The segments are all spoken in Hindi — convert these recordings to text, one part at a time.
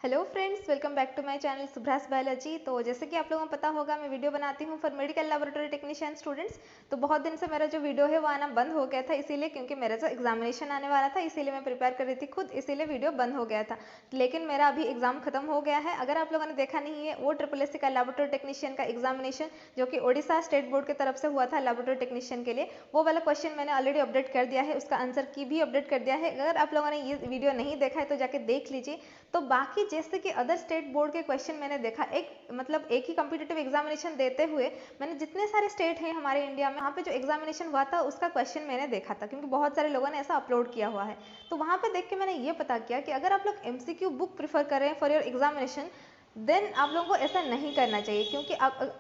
Hello friends, welcome back to my channel Subhra's biology. तो जैसे कि आप लोगों को पता होगा, मैं वीडियो बनाती हूँ for medical laboratory technician students. तो बहुत दिन से मेरा जो वीडियो है वो आना बंद हो गया था, इसीलिए क्योंकि मेरा जो एग्जामिनेशन आने वाला था, इसीलिए मैं प्रिपेयर कर रही थी खुद, इसीलिए वीडियो बंद हो गया था। लेकिन मेरा अभी एग्जाम खत्म हो गया है। अगर आप लोगों ने देखा नहीं है, वो SSC का लेबोरेटरी टेक्नीशियन का एग्जामिनेशन जो कि ओडिशा स्टेट बोर्ड की तरफ से हुआ था लेबोरेटरी टेक्नीशियन के लिए, वो वाला क्वेश्चन मैंने ऑलरेडी अपडेट कर दिया है, उसका आंसर की भी अपडेट कर दिया है। अगर आप लोगों ने ये वीडियो नहीं देखा है तो जाके देख लीजिए। तो बाकी जैसे कि अदर स्टेट बोर्ड के क्वेश्चन मैंने देखा, एक ही कॉम्पिटिटिव एग्जामिनेशन देते हुए मैंने जितने सारे स्टेट हैं हमारे इंडिया में, वहाँ पे जो एग्जामिनेशन हुआ था उसका क्वेश्चन मैंने देखा था, क्योंकि बहुत सारे लोगों ने ऐसा अपलोड किया हुआ है। तो वहाँ पे देख के मैंने ये पता किया कि अगर आप लोग MCQ बुक प्रीफर करें फॉर योर एग्जामिनेशन, देन आप लोगों को ऐसा नहीं करना चाहिए, क्योंकि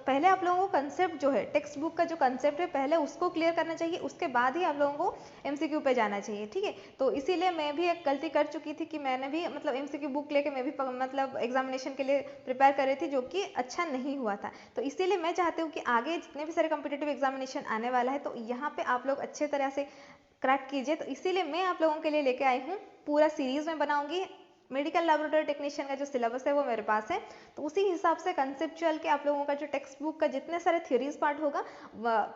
पहले आप लोगों को कंसेप्ट जो है, टेक्स्ट बुक का जो कंसेप्ट है, पहले उसको क्लियर करना चाहिए, उसके बाद ही आप लोगों को MCQ पे जाना चाहिए। ठीक है, तो इसीलिए मैं भी एक गलती कर चुकी थी कि मैंने भी MCQ बुक लेके मैं भी एग्जामिनेशन के लिए प्रिपेयर कर रही थी, जो कि अच्छा नहीं हुआ था। तो इसीलिए मैं चाहती हूँ कि आगे जितने भी सारे कॉम्पिटिटिव एग्जामिनेशन आने वाला है, तो यहाँ पे आप लोग अच्छे तरह से क्रैक कीजिए। तो इसीलिए मैं आप लोगों के लिए लेके आई हूँ, पूरा सीरीज में बनाऊंगी। मेडिकल लेबोरेटरी टेक्नीशियन का जो सिलेबस है वो मेरे पास है, तो उसी हिसाब से कंसेप्चुअल के आप लोगों का जो टेक्स्ट बुक का जितने सारे थ्योरीज पार्ट होगा,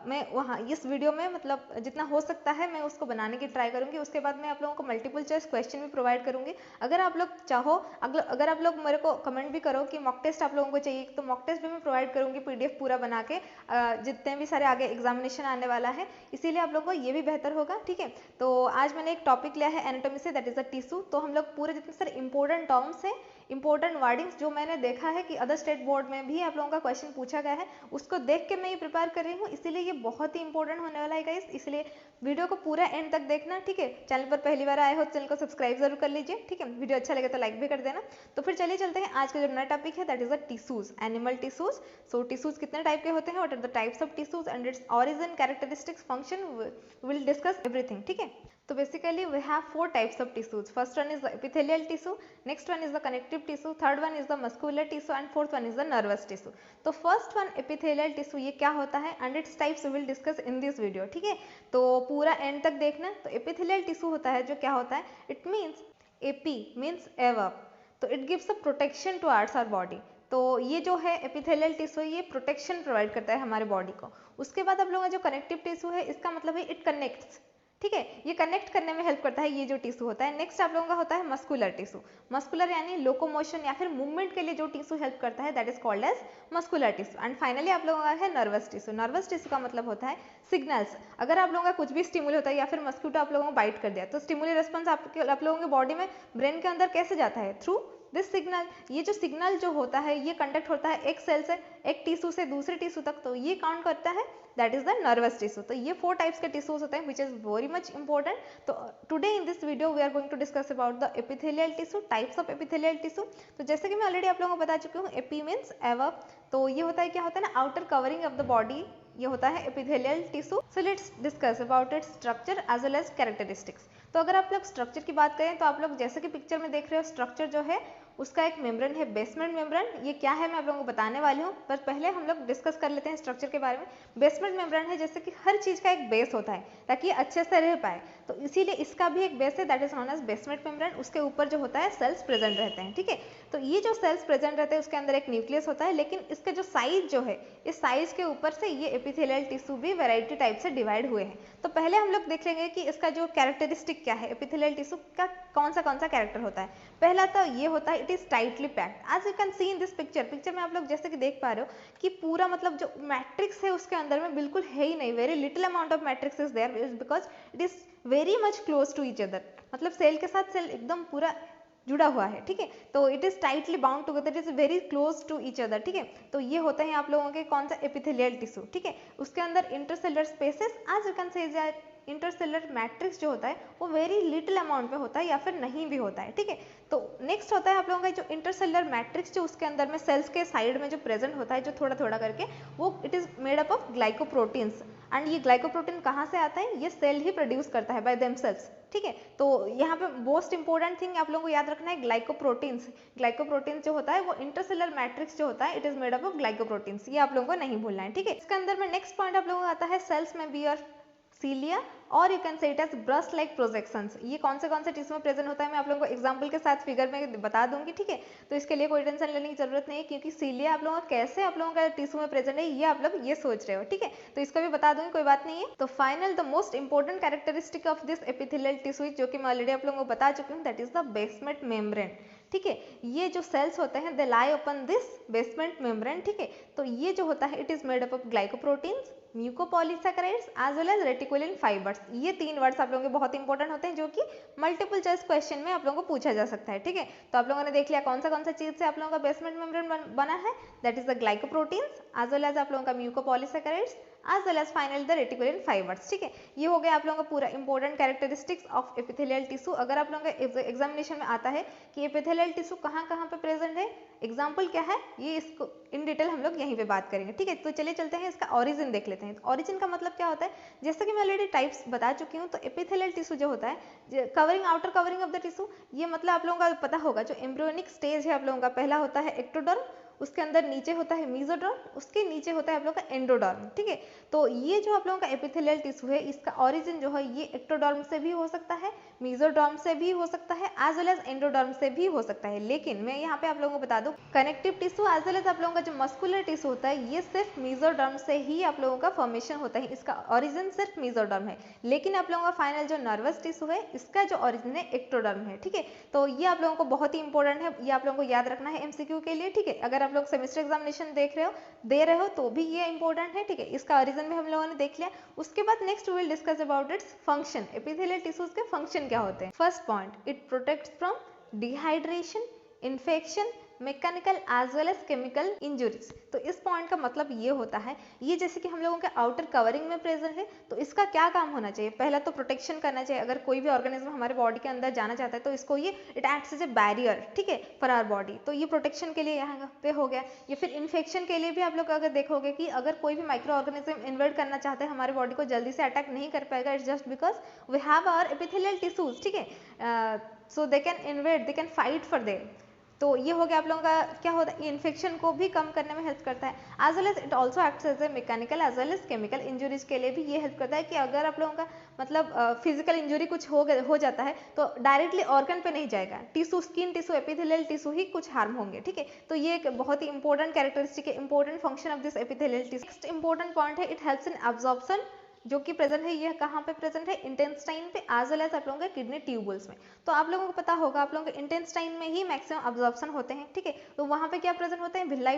मैं वहाँ इस वीडियो में जितना हो सकता है मैं उसको बनाने की ट्राई करूंगी। उसके बाद मैं आप लोगों को मल्टीपल चॉइस क्वेश्चन भी प्रोवाइड करूंगी। अगर आप लोग चाहो, अगर आप लोग मेरे को कमेंट भी करो कि मॉक टेस्ट आप लोगों को चाहिए, तो मॉक टेस्ट भी मैं प्रोवाइड करूंगी PDF पूरा बना के, जितने भी सारे आगे एग्जामिनेशन आने वाला है, इसीलिए आप लोगों को ये भी बेहतर होगा। ठीक है, तो आज मैंने एक टॉपिक लिया है एनाटॉमी से, दैट इज द टिश्यू। तो हम लोग पूरे जितने सारे इंपॉर्टेंट टर्म्स हैं, इंपॉर्टेंट वर्डिंग्स जो मैंने देखा है कि अदर स्टेट बोर्ड में भी आप लोगों का क्वेश्चन पूछा गया है, उसको देख के मैं ये प्रिपेयर कर रही हूँ, इसीलिए ये बहुत ही इंपॉर्टेंट होने वाला है गाइस। इसलिए वीडियो को पूरा एंड तक देखना। ठीक है, चैनल पर पहली बार आए हो तो चैनल को सब्सक्राइब जरूर कर लीजिए। ठीक है, वीडियो अच्छा लगे तो लाइक भी कर देना। तो फिर चलिए चलते हैं, आज का जो नया टॉपिक है that is the tissues, animal tissues. So tissues कितने टाइप के होते हैं, what are the types of tissues and its origin, characteristics, function, will discuss everything. ठीक है, तो basically we have 4 types of tissues. First one is the epithelial tissue, next one is the connective tissue, third one is the muscular tissue and fourth one is the nervous tissue. तो first one epithelial tissue, ये क्या होता है and its types we will discuss in this video. ठीक है, तो पूरा एंड तक देखना। तो epithelial tissue होता है, जो क्या होता है, it means AP means above, तो it gives a protection towards our body। तो ये जो है एपिथेलियल टिश्यू, ये प्रोटेक्शन प्रोवाइड करता है हमारे बॉडी को। उसके बाद आप लोगों का जो कनेक्टिव टिश्यू है, इसका मतलब है इट कनेक्ट्स। ठीक है, ये कनेक्ट करने में हेल्प करता है, ये जो टिश्यू होता है। नेक्स्ट आप लोगों का होता है मस्कुलर टिश्यू। मस्कुलर यानी लोकोमोशन या फिर मूवमेंट के लिए जो टिश्यू हेल्प करता है, that is called as muscular tissue. And finally आप लोगों का है नर्वस टिश्यू। नर्वस टिश्यू का मतलब होता है सिग्नल्स। अगर आप लोगों का कुछ भी स्टिमुल होता है या फिर मस्क्यूटो आप लोगों को बाइट कर दिया, तो स्टिमुली रेस्पॉन्स आप लोगों के बॉडी में, ब्रेन के अंदर कैसे जाता है, थ्रू दिस सिग्नल। ये जो सिग्नल जो होता है, ये कंडक्ट होता है एक सेल से, एक टिश्यू से दूसरे टिश्यू तक, तो ये काउंट करता है, that is the nervous tissue. तो ये 4 टाइप्स के टिश्यूज होते हैं, which is very much important. तो today in this video we are going to discuss about the epithelial tissue, types of epithelial tissue. तो जैसे कि मैं ऑलरेडी आप लोगों को बता चुकी हूँ, एपी मीन्स एबव, तो ये होता है, क्या होता है ना, outer covering of the body, ये होता है epithelial tissue. So let's discuss about its structure as well as characteristics. तो अगर आप लोग स्ट्रक्चर की बात करें, तो आप लोग जैसे कि पिक्चर में देख रहे हो, स्ट्रक्चर जो है उसका एक मेम्ब्रेन है, बेसमेंट मेम्ब्रेन। ये क्या है मैं आप लोगों को बताने वाली हूँ, पर पहले हम लोग डिस्कस कर लेते हैं स्ट्रक्चर के बारे में। बेसमेंट मेम्ब्रेन है, जैसे कि हर चीज का एक बेस होता है ताकि ये अच्छे से रह पाए, तो इसीलिए इसका भी एक बेस है, that is known as basement membrane. उसके ऊपर जो होता है सेल्स प्रेजेंट रहते हैं। ठीक है, तो ये जो सेल्स प्रेजेंट रहते हैं उसके अंदर एक न्यूक्लियस होता है, लेकिन इसका जो साइज जो है, इस साइज के ऊपर से ये एपिथेलियल टिश्यू भी वैरायटी टाइप से डिवाइड हुए हैं। तो पहले हम लोग देख लेंगे कि इसका जो कैरेक्टरिस्टिक क्या है, एपिथेलियल टिश्यू का कौन सा कैरेक्टर होता है। पहला तो ये होता है, it is tightly packed, as you can see in this picture. Picture में आप लोग जैसे कि देख पा रहे हो कि पूरा जो मैट्रिक्स है उसके अंदर में बिल्कुल है ही नहीं, very little amount of matrix is there, because it is very much close to each other, cell के साथ सेल एकदम पूरा जुड़ा हुआ है। ठीक है, तो it is tightly bound together, it is very close to each other. ठीक है, तो ये होते हैं आप लोगों के कौन सा, एपिथेलियल टिश्यू। ठीक है, उसके अंदर intercellular spaces, as you can say intercellular matrix जो होता है वो वेरी लिटिल अमाउंट में होता है या फिर नहीं भी होता है। ठीक है, तो नेक्स्ट होता है आप लोगों का जो इंटरसेलर मैट्रिक्स, जो उसके अंदर में सेल्स के साइड में जो प्रेजेंट होता है, जो थोड़ा थोड़ा करके, वो it is made up of glycoproteins. And ये ग्लाइकोप्रोटीन कहाँ से आता है, ये सेल ही प्रोड्यूस करता है बाय देमसेल्व्स। ठीक है, तो यहाँ पे मोस्ट इंपॉर्टेंट थिंग आप लोगों को याद रखना है, ग्लाइकोप्रोटीन्स। ग्लाइकोप्रोटीन्स जो होता है वो इंटरसेलर मैट्रिक्स जो होता है, it is made up of glycoproteins, ये आप लोगों को नहीं भूलना है। ठीक है, इसके अंदर में नेक्स्ट पॉइंट आप लोगों को आता है, सेल्स में बी और सीलिया और you can say it as brush like projections. ये कौन से टिश्यू में प्रेजेंट होता है मैं आप लोगों को एग्जांपल के साथ फिगर में बता दूंगी, ठीक है। तो इसके लिए कोई टेंशन लेने की जरूरत नहीं है, क्योंकि सीलिया आप लोगों का कैसे आप लोगों का टिश्यू में प्रेजेंट है ये आप लोग ये सोच रहे हो, ठीक है। तो इसको भी बता दूंगी, कोई बात नहीं है। तो final the most important characteristic of this epithelial tissue जो कि मैं ऑलरेडी आप लोगों को बता चुकी हूँ, that is the basement membrane, ठीक है। ये जो सेल्स होते हैं they lie upon this basement membrane, ठीक है। तो ये जो होता है it is made up of glycoproteins, mucopolysaccharides as well as reticulin fibres. ये 3 वर्ड्स आप लोगों के बहुत इंपॉर्टेंट होते हैं जो कि मल्टीपल चॉइस क्वेश्चन में आप लोगों को पूछा जा सकता है, ठीक है। तो आप लोगों ने देख लिया कौन सा चीज से आप लोगों का बेसमेंट मेम्ब्रेन बना है, that is the glycoproteins as well as आप लोगों का mucopolysaccharides as well as final the reticulin fibres, ठीक है। ये हो गया आप लोगों का पूरा important characteristics of epithelial tissue. अगर आप लोगों का एग्जामिनेशन में आता है कि एपिथेलियल टिश्यू कहाँ पे प्रेजेंट है, एग्जाम्पल क्या है, ये इसको इन डिटेल हम लोग यहीं पे बात करेंगे, ठीक है। तो चलिए चलते हैं इसका ऑरिजिन देख लेते हैं। ऑरिजिन का मतलब क्या होता है, जैसे कि मैं ऑलरेडी टाइप्स बता चुकी हूँ। तो एपिथेलियल टिश्यू जो होता है covering outer covering of the tissue, ये मतलब आप लोगों का पता होगा जो एम्ब्रियोनिक स्टेज है आप लोगों का, पहला होता है एक्टोडर्म, उसके अंदर नीचे होता है मेसोडर्म, उसके नीचे होता है आप लोगों का एंडोडर्म, ठीक है। तो ये जो आप लोगों का एपिथेलियल टिश्यू है इसका ओरिजिन जो है ये एक्टोडर्म से भी हो सकता है, मेसोडर्म से भी हो सकता है, एज वेल एज एंडोडर्म से भी हो सकता है। लेकिन मैं यहाँ पे आप लोगों को बता दूं connective tissue as well as आप लोगों का जो मस्कुलर टिश्यू होता है ये सिर्फ मेसोडर्म से ही आप लोगों का फॉर्मेशन होता है, इसका ओरिजिन सिर्फ मेसोडर्म है। लेकिन आप लोगों का फाइनल जो नर्वस टिश्यू है इसका जो ओरिजिन है एक्टोडर्म है, ठीक है। तो ये आप लोगों को बहुत ही इंपॉर्टेंट है, ये आप लोगों को याद रखना है एमसीक्यू के लिए, ठीक है। अगर आप लोग सेमेस्टर एग्जामिनेशन दे रहे हो तो भी ये इंपॉर्टेंट है, ठीक है। इसका ओरिजिन भी हम लोगों ने देख लिया। उसके बाद next we will discuss about its function. Epithelial tissues के फंक्शन क्या होते हैं। First point, it protects from dehydration, infection, mechanical as well as chemical injuries. तो इस पॉइंट का मतलब ये होता है, ये जैसे कि हम लोगों के आउटर कवरिंग में प्रेजेंट है, तो इसका क्या काम होना चाहिए, पहला तो प्रोटेक्शन करना चाहिए। अगर कोई भी ऑर्गेनिज्म हमारे बॉडी के अंदर जाना चाहता है तो इसको ये it acts as a barrier, ठीक है, फॉर आवर बॉडी। तो ये प्रोटेक्शन के लिए यहाँ पे हो गया। ये फिर इन्फेक्शन के लिए भी आप लोग अगर देखोगे कि अगर कोई भी माइक्रो ऑर्गेनिज्म इन्वेड करना चाहते हैं हमारे बॉडी को, जल्दी से अटैक नहीं कर पाएगा, it's just because we have our epithelial tissues, ठीक है। So they can invade, they can fight for them. तो ये हो गया आप लोगों का क्या होता है, इन्फेक्शन को भी कम करने में हेल्प करता है। As well as it also acts as a mechanical as well as chemical injuries के लिए भी ये हेल्प करता है कि अगर आप लोगों का मतलब फिजिकल इंजुरी कुछ हो जाता है तो डायरेक्टली ऑर्गन पे नहीं जाएगा, tissue, skin tissue, epithelial tissue ही कुछ हार्म होंगे, ठीक है। तो ये एक बहुत ही इंपॉर्टेंट कैरेक्टरिस्टिक है, important function of this epithelial tissue. Next important point है, इट हेल्प्स इन एब्जॉर्प्शन, जो कि प्रेजेंट है ये कहाँ पे प्रेजेंट है, इंटेस्टाइन पे एज वेल एज आप लोगों के किडनी ट्यूबुल्स में। तो आप लोगों को पता होगा आप लोगों के इंटेस्टाइन में ही मैक्सिमम अब्जॉर्प्शन होते हैं, ठीक है। तो वहाँ पे क्या प्रेजेंट होते हैं, भिलाई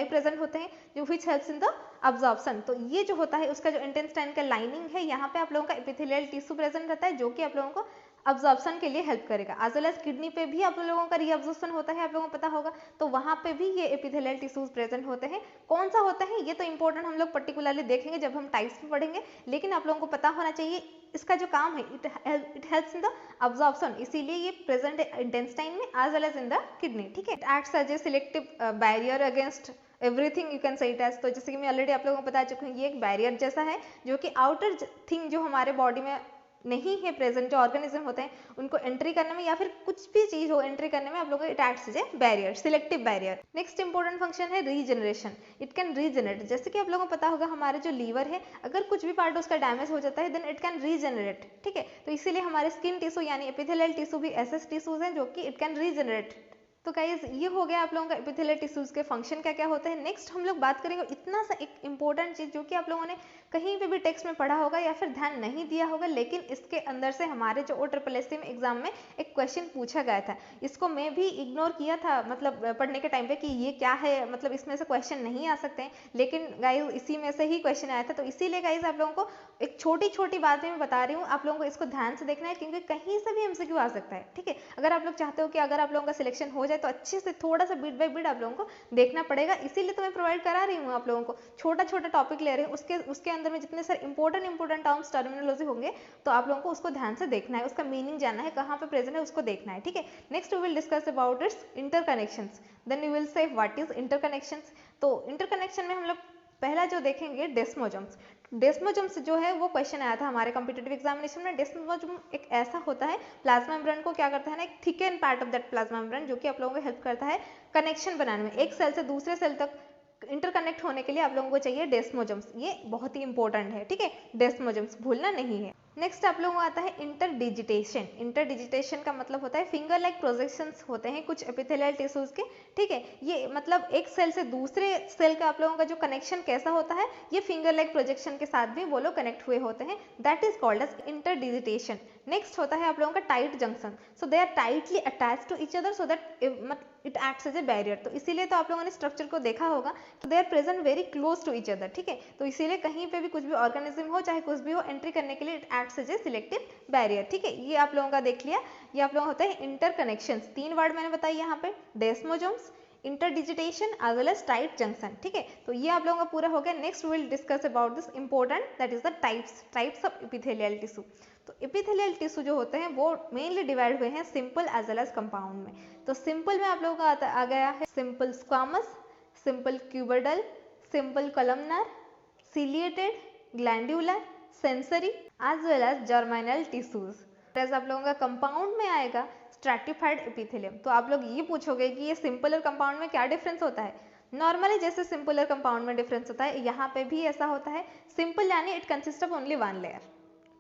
प्रेजेंट होते हैं जो which helps in the absorption. तो ये जो होता है उसका जो इंटेस्टाइन का लाइनिंग है यहाँ पे आप लोगों का एपिथेलियल टिश्यू प्रेजेंट रहता है जो कि आप लोगों को अब्जॉर्प्शन के लिए हेल्प करेगा। एज वेल एज किडनी पे भी आप लोगों का रीअब्जॉर्प्शन होता है, आप लोगों को पता होगा, तो वहां पे भी ये एपिथेलियल टिश्यूज प्रेजेंट होते हैं। कौन सा होता है ये तो इंपॉर्टेंट हम लोग पर्टिकुलरली देखेंगे जब हम टाइप्स में पढ़ेंगे, लेकिन आप लोगों को पता होना चाहिए इसका जो काम है it helps in the absorption, इसीलिए ये प्रेजेंट है इंटेस्टाइन में as well as in the kidney, ठीक है। It acts as a selective barrier against everything, you can say it as. तो जैसे कि मैं ऑलरेडी आप लोगों को बता चुकी हूँ ये एक बैरियर जैसा है जो कि आउटर थिंग जो हमारे बॉडी में नहीं है प्रेजेंट, जो ऑर्गेनिज्म होते हैं उनको एंट्री करने में या फिर कुछ भी चीज हो एंट्री करने में आप लोगों को it acts as a barrier, selective barrier. Next important function है रीजनरेशन, इट कैन रीजनरेट। जैसे कि आप लोगों को पता होगा हमारे जो लीवर है अगर कुछ भी पार्ट उसका डैमेज हो जाता है देन इट कैन रीजनरेट, ठीक है। तो इसीलिए हमारे स्किन टिश्यू यानी एपिथेलियल टिश्यू भी ऐसे टिश्यूज हैं जो कि इट कैन रीजनरेट। तो गाइज ये हो गया आप लोगों का एपिथेलियल टिश्यूज के फंक्शन क्या क्या होते हैं। नेक्स्ट हम लोग बात करेंगे इतना सा एक इंपॉर्टेंट चीज जो कि आप लोगों ने कहीं पे भी टेक्स्ट में पढ़ा होगा या फिर ध्यान नहीं दिया होगा, लेकिन इसके अंदर से हमारे जो OSSE में एग्जाम में एक क्वेश्चन पूछा गया था। इसको मैं भी इग्नोर किया था मतलब पढ़ने के टाइम पे कि ये क्या है, मतलब इसमें से क्वेश्चन नहीं आ सकते हैं, लेकिन गाइज इसी में से ही क्वेश्चन आया था। तो इसीलिए गाइज आप लोगों को एक छोटी छोटी बातें मैं बता रही हूँ, आप लोगों को इसको ध्यान से देखना है क्योंकि कहीं से भी MCQ आ सकता है, ठीक है। अगर आप लोग चाहते हो कि अगर आप लोगों का सिलेक्शन हो जाए तो अच्छे से थोड़ा सा बिट बाय बिट आप लोगों को देखना पड़ेगा, इसीलिए तो मैं प्रोवाइड करा रही हूँ आप लोगों को, छोटा छोटा टॉपिक ले रही हूँ, उसके अंदर में जितने सारे इंपॉर्टेंट टर्म्स टर्मिनोलॉजी होंगे तो आप लोगों को उसको ध्यान से देखना है, उसका मीनिंग जानना है, कहाँ पे प्रेजेंट है उसको देखना है, ठीक है। Next we will discuss about its interconnections, then you will say what is interconnections. तो इंटरकनेक्शन में हम लोग पहला जो देखेंगे डेस्मोजम्स। डेस्मोजम्स जो है वो क्वेश्चन आया था हमारे कॉम्पिटिटिव एग्जामिनेशन में। डेस्मोजम एक ऐसा होता है प्लाज्मा मेम्ब्रेन को क्या करता है ना, एक thicken part of that plasma membrane जो कि आप लोगों को हेल्प करता है कनेक्शन बनाने में, एक सेल से दूसरे सेल तक इंटरकनेक्ट होने के लिए आप लोगों को चाहिए डेस्मोजम्स, ये बहुत ही इंपॉर्टेंट है, ठीक है, डेस्मोजम्स भूलना नहीं है। नेक्स्ट आप लोगों को आता है इंटरडिजिटेशन। इंटरडिजिटेशन का मतलब होता है फिंगर लाइक प्रोजेक्शंस होते हैं कुछ एपिथेलियल टिश्यूज के, ठीक है, ये मतलब एक सेल से दूसरे सेल का आप लोगों का जो कनेक्शन कैसा होता है, ये फिंगर लाइक प्रोजेक्शन के साथ भी वो लोग कनेक्ट हुए होते हैं, that is called as interdigitation. Next होता है आप लोगों का tight junction, so they are tightly attached to each other so that it acts as a barrier. तो इसीलिए तो आप लोगों ने स्ट्रक्चर को देखा होगा कि they are present very close to each other, ठीक है, तो इसीलिए कहीं पे भी कुछ भी ऑर्गेनिज्म हो चाहे कुछ भी हो, एंट्री करने के लिए it acts as a selective barrier, ठीक है, ये आप लोगों का देख लिया। ये आप लोगों होता है इंटरकनेक्शंस, 3 वर्ड मैंने बताई यहाँ पे, desmosomes, interdigitation as well as tight junction, ठीक है, तो ये आप लोगों का पूरा हो गया। Next we will discuss about this important, that is the types of epithelial tissue. तो एपिथेलियल टिश्यू जो होते हैं वो मेनली डिवाइड हुए हैं simple as well as compound में। तो सिंपल में आप लोगों का आ गया है simple squamous, simple cuboidal, simple columnar, ciliated, glandular, sensory as well as germinal tissues. As आप लोगों का कंपाउंड में आएगा स्ट्रैटिफाइड एपिथेलियम। तो आप लोग ये पूछोगे कि ये सिंपल और कंपाउंड में क्या डिफरेंस होता है। नॉर्मली जैसे सिंपल और कंपाउंड में डिफरेंस होता है, यहाँ पे भी ऐसा होता है। सिंपल यानी it consist of only 1 layer,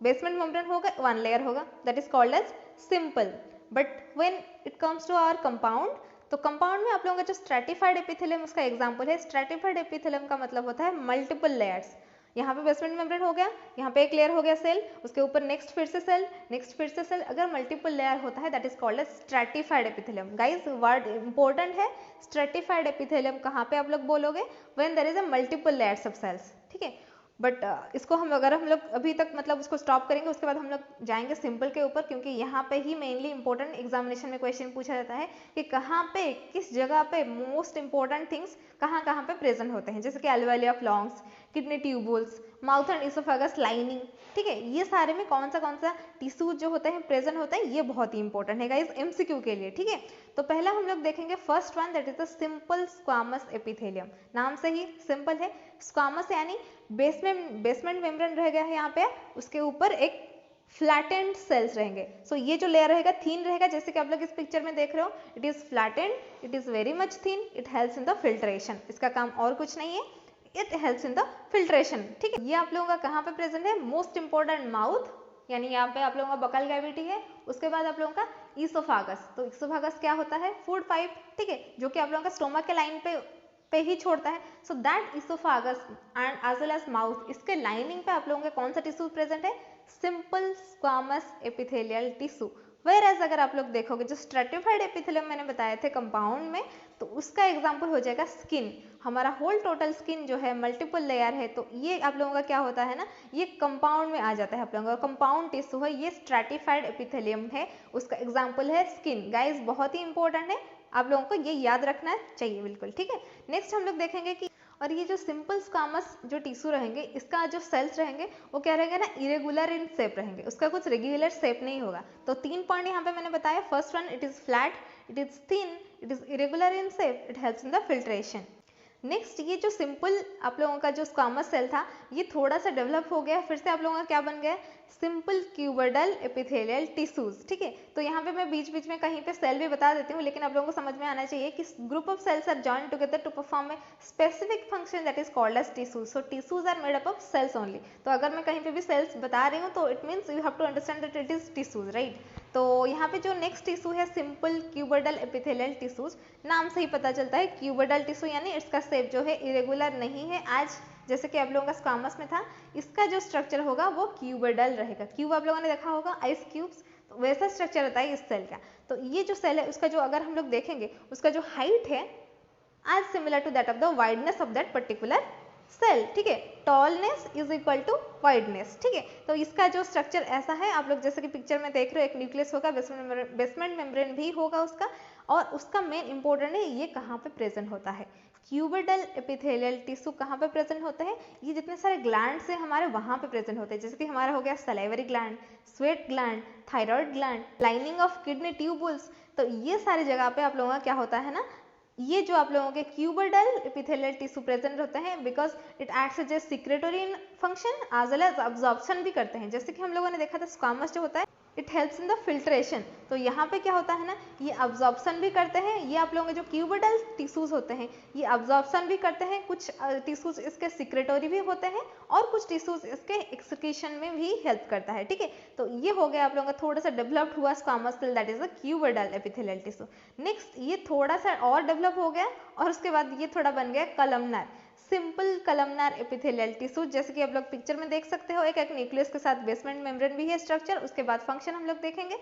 basement membrane होगा, 1 लेयर होगा, that is called as simple. But when it comes to our compound, तो कंपाउंड में आप लोगों का जो स्ट्रैटिफाइड एपिथेलियम उसका एग्जांपल है। स्ट्रैटिफाइड एपिथेलियम का मतलब होता है मल्टीपल लेयर्स। यहाँ पे बेसमेंट मेम्ब्रेन हो गया, यहाँ पे एक लेयर हो गया सेल, उसके ऊपर नेक्स्ट फिर से सेल, नेक्स्ट फिर से सेल, अगर मल्टीपल लेयर होता है that is called as stratified epithelium. Guys word important है, स्ट्रैटिफाइड एपिथेलियम कहाँ पे आप लोग बोलोगे, when there is a multiple layers of cells, ठीक है। बट इसको हम अगर हम लोग अभी तक मतलब उसको स्टॉप करेंगे, उसके बाद हम लोग जाएंगे सिंपल के ऊपर, क्योंकि यहाँ पे ही मेनली इंपॉर्टेंट एग्जामिनेशन में क्वेश्चन पूछा जाता है कि कहाँ पे किस जगह पे मोस्ट इंपॉर्टेंट थिंग्स कहाँ कहाँ पे प्रेजेंट होते हैं, जैसे कि alveoli of lungs, kidney tubules, mouth and oesophagus lining, ठीक है, ये सारे में कौन सा टिश्यू जो होते हैं प्रेजेंट होता है, ये बहुत ही इंपॉर्टेंट है गाइस एमसीक्यू के लिए, ठीक है। तो पहला हम लोग देखेंगे first one, that is the simple squamous epithelium. नाम से ही सिंपल है, स्क्वामस यानी बेसमेंट मेम्ब्रेन रह गया है यहाँ पे, उसके ऊपर एक फ्लैटेंड सेल्स रहेंगे। सो ये जो लेयर रहेगा थीन रहेगा, जैसे कि आप लोग इस पिक्चर में देख रहे हो, it is flattened, it is very much thin, it helps in the filtration. इसका काम और कुछ नहीं है, it helps in the filtration, ठीक है। ये आप लोगों का कहाँ पे प्रेजेंट है, मोस्ट इंपॉर्टेंट माउथ, यानी यहाँ पे आप लोगों का बकल कैविटी है, उसके बाद आप लोगों का ईसोफागस। तो ईसोफागस क्या होता है, फूड पाइप, ठीक है, जो कि आप लोगों का स्टोमक के लाइन पे ही छोड़ता है। So that oesophagus and as well as mouth, इसके लाइनिंग पे आप लोगों का कौन सा टिश्यू प्रेजेंट है, simple squamous epithelial tissue. Whereas अगर आप लोग देखोगे जो स्ट्रैटिफाइड एपिथेलियम मैंने बताए थे कंपाउंड में, तो उसका एग्जांपल हो जाएगा स्किन। हमारा होल टोटल स्किन जो है मल्टीपल लेयर है, तो ये आप लोगों का क्या होता है ना, ये कंपाउंड में आ जाता है। आप लोगों का कंपाउंड टिश्यू है, ये स्ट्रैटिफाइड एपिथेलियम है, उसका एग्जांपल है स्किन। गाइस बहुत ही इंपॉर्टेंट है, आप लोगों को ये याद रखना चाहिए बिल्कुल, ठीक है। नेक्स्ट हम लोग देखेंगे कि और ये जो सिंपल स्क्वामस जो टिश्यू रहेंगे, इसका जो सेल्स रहेंगे वो क्या रहेंगे ना, इरेगुलर इन शेप रहेंगे, उसका कुछ रेगुलर शेप नहीं होगा। तो 3 पॉइंट यहाँ पे मैंने बताया, first one it is flat, it is thin, it is irregular in shape, it helps in the filtration. Next ये जो सिंपल आप लोगों का जो स्क्वामस सेल था, ये थोड़ा सा डेवलप हो गया, फिर से आप लोगों का क्या बन गया, सिंपल क्यूबोइडल एपिथेलियल टिश्यूज, ठीक है। तो यहाँ पे मैं बीच बीच में कहीं पे सेल भी बता देती हूँ, लेकिन आप लोगों को समझ में आना चाहिए कि group of cells are joined together to perform a specific function that is called as tissues. So tissues are made up of cells only. तो अगर मैं कहीं पे भी सेल्स बता रही हूँ तो it means you have to understand that it is tissues, right. तो यहाँ पे जो नेक्स्ट टिश्यू है सिंपल क्यूबोइडल एपिथेलियल टिश्यूज, नाम से ही पता चलता है क्यूबोइडल टिश्यू यानी इसका शेप जो है इरेगुलर नहीं है, आज जैसे कि आप लोगों का स्क्वामस में था, इसका जो स्ट्रक्चर होगा वो क्यूबोइडल रहेगा। क्यूब आप लोगों ने देखा होगा आइस क्यूब्स, तो वैसा स्ट्रक्चर रहता है इस सेल का। तो ये जो सेल है उसका जो अगर हम लोग देखेंगे उसका जो हाइट है आज similar to that of the wideness of that particular cell, ठीक है, tallness is equal to wideness, ठीक है। तो इसका जो स्ट्रक्चर ऐसा है, आप लोग जैसे कि पिक्चर में देख रहे हो, एक न्यूक्लियस होगा, बेसमेंट मेम्ब्रेन भी होगा उसका, और उसका मेन इंपॉर्टेंट है ये कहाँ पे प्रेजेंट होता है, क्यूबोइडल एपिथेलियल टिश्यू कहाँ पे प्रेजेंट होता है, ये जितने सारे ग्लैंड्स हैं हमारे वहाँ पे प्रेजेंट होते हैं, जैसे कि हमारा हो गया salivary gland, sweat gland, thyroid gland, lining of kidney tubules. तो ये सारी जगह पे आप लोगों का क्या होता है ना, ये जो आप लोगों के क्यूबोइडल एपिथेलियल टिश्यू प्रेजेंट होते हैं, because it acts as a secretory function as well as absorption भी करते हैं। जैसे कि हम लोगों ने देखा था स्क्वामस जो होता है it helps in the filtration. तो यहाँ पे क्या होता है ना, ये अब्जॉर्प्शन भी करते हैं, ये आप लोगों के जो क्यूबिडल टिश्यूज होते हैं ये अब्जॉर्प्शन भी करते हैं, कुछ टिश्यूज इसके सिक्रेटरी भी होते हैं और कुछ टिश्यूज इसके एक्सक्रीशन में भी हेल्प करता है, ठीक है। तो ये हो गया आप लोगों का थोड़ा सा डेवलप्ड हुआ squamous cell, that is the cuboidal epithelial tissue. Next ये थोड़ा सा और डेवलप हो गया और उसके बाद ये थोड़ा बन गया columnar, simple columnar epithelial tissue. जैसे कि आप लोग पिक्चर में देख सकते हो, एक न्यूक्लियस के साथ बेसमेंट मेम्ब्रेन भी है स्ट्रक्चर। उसके बाद फंक्शन हम लोग देखेंगे,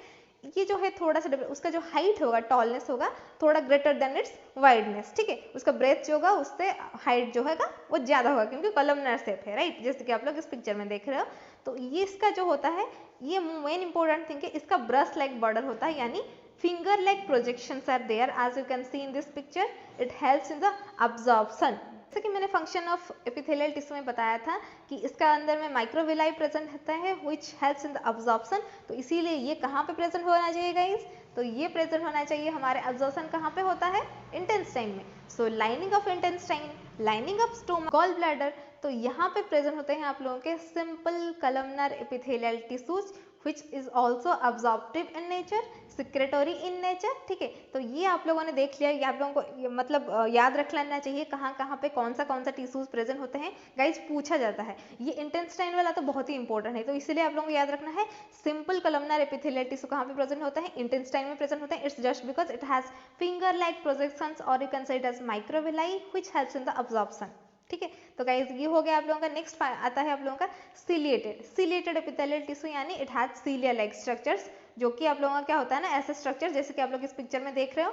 ये जो है थोड़ा सा उसका जो हाइट होगा, टॉलनेस होगा थोड़ा ग्रेटर देन इट्स वाइडनेस, ठीक है। उसका ब्रेथ जो होगा उससे हाइट जो होगा वो ज्यादा होगा क्योंकि कलमनर शेप है, राइट, जैसे कि आप लोग इस पिक्चर में देख रहे हो। तो ये इसका जो होता है, ये मेन इंपॉर्टेंट थिंग है, इसका ब्रश लाइक बॉर्डर होता है, यानी finger like projections are there as you can see in this picture. It helps in the absorption. जैसे कि मैंने फंक्शन ऑफ एपिथेलियल टिश्यू में बताया था कि इसका अंदर में माइक्रोविलाई प्रेजेंट होता है which helps in the absorption। तो इसीलिए ये कहाँ पे प्रेजेंट होना चाहिए गाइस, तो ये प्रेजेंट होना चाहिए हमारे अब्जॉर्प्शन कहाँ पे होता है, इंटेस्टाइन में। So lining of intestine, lining of stomach, gall bladder, तो यहाँ पे प्रेजेंट होते हैं आप लोगों के simple columnar epithelial tissues which is also absorptive in nature, secretory in nature, ठीक है। तो ये आप लोगों ने देख लिया, ये आप लोगों को मतलब याद रख लेना चाहिए कहाँ कहाँ पे कौन सा टिश्यूज प्रेजेंट होते हैं, गाइज पूछा जाता है। ये इंटेस्टाइन वाला तो बहुत ही इंपॉर्टेंट है, तो इसलिए आप लोगों को याद रखना है सिंपल कलमनर एपिथेलियल टिश्यू कहाँ पे प्रेजेंट होता है, इंटेस्टाइन में प्रेजेंट होता है। It's just because it has finger like projections और you can say it as microvilli which helps in the absorption, ठीक है। तो गाइस ये हो गया आप लोगों का। नेक्स्ट आता है आप लोगों का सिलिएटेड एपिथेलियल टिश्यू, यानी it has cilia like structures, जो कि आप लोगों का क्या होता है ना, ऐसे स्ट्रक्चर जैसे कि आप लोग इस पिक्चर में देख रहे हो।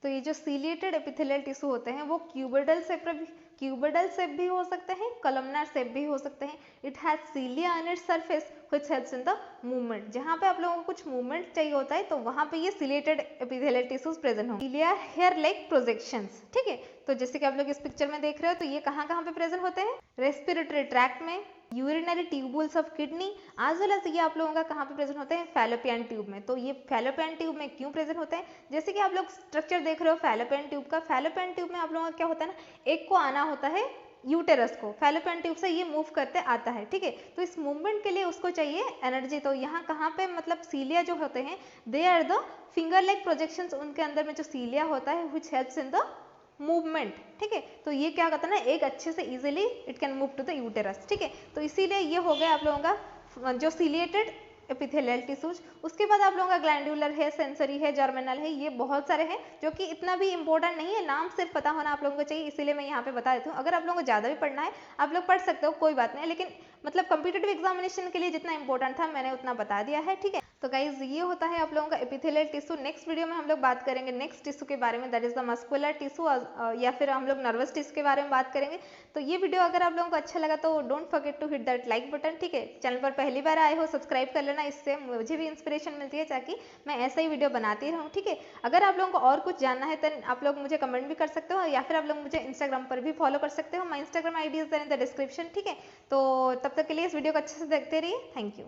तो ये जो सिलिएटेड एपिथेलियल टिश्यू होते हैं वो क्यूबिडल शेप भी हो सकते हैं, कलमनर शेप भी हो सकते हैं। It has cilia on its surface which helps in the movement. जहाँ पे आप लोगों को कुछ मूवमेंट चाहिए होता है तो वहाँ पे ये सिलिएटेड एपिथेलियल टिश्यूज प्रेजेंट होंगे। सिलिया हेयर लाइक प्रोजेक्शंस, ठीक है। तो जैसे कि आप लोग इस पिक्चर में देख रहे हो, तो ये कहाँ कहाँ पे प्रेजेंट होते हैं, रेस्पिरेटरी ट्रैक्ट में, urinary tubules of kidney, as well as ये आप लोगों का कहाँ पे प्रेजेंट होते हैं, फैलोपियन ट्यूब में। तो ये फैलोपियन ट्यूब में क्यों प्रेजेंट होते हैं, जैसे कि आप लोग स्ट्रक्चर देख रहे हो फैलोपियन ट्यूब का, फैलोपियन ट्यूब में आप लोगों का क्या होता है ना, एक को आना होता है यूटेरस को, फैलोपियन ट्यूब से ये मूव करते आता है, ठीक है। तो इस मूवमेंट के लिए उसको चाहिए एनर्जी। तो यहाँ कहाँ पे मतलब सीलिया जो होते हैं, they are the finger like projections, उनके अंदर में जो सीलिया होता है which helps in the movement, ठीक है। तो ये क्या करता है ना, एक अच्छे से easily it can move to the uterus, ठीक है। तो इसीलिए ये हो गया आप लोगों का जो सिलिएटेड एपिथेलियल टिश्यूज। उसके बाद आप लोगों का ग्लैंडुलर है, सेंसरी है, जर्मिनल है, ये बहुत सारे हैं जो कि इतना भी इंपॉर्टेंट नहीं है, नाम सिर्फ पता होना आप लोगों को चाहिए, इसीलिए मैं यहाँ पे बता देती हूँ। अगर आप लोगों को ज़्यादा भी पढ़ना है आप लोग पढ़ सकते हो, कोई बात नहीं, लेकिन मतलब कॉम्पिटिटिव एग्जामिनेशन के लिए जितना इंपॉर्टेंट था मैंने उतना बता दिया है, ठीक है। तो गाइज ये होता है आप लोगों का एपिथेलियल टिश्यू। नेक्स्ट वीडियो में हम लोग बात करेंगे नेक्स्ट टिश्यू के बारे में, that is the muscular tissue, या फिर हम लोग नर्वस टिश्यू के बारे में बात करेंगे। तो ये वीडियो अगर आप लोगों को अच्छा लगा तो don't forget to hit that like button, ठीक है। चैनल पर पहली बार आए हो सब्सक्राइब कर लेना, इससे मुझे भी इंस्पिरेशन मिलती है ताकि मैं ऐसा ही वीडियो बनाती रहूँ, ठीक है। अगर आप लोगों को और कुछ जानना है तो आप लोग मुझे कमेंट भी कर सकते हो, या फिर आप लोग मुझे इंस्टाग्राम पर भी फॉलो कर सकते हो, my Instagram ID is there in the description, ठीक है। तो तब तक के लिए इस वीडियो को अच्छे से देखते रहिए, थैंक यू।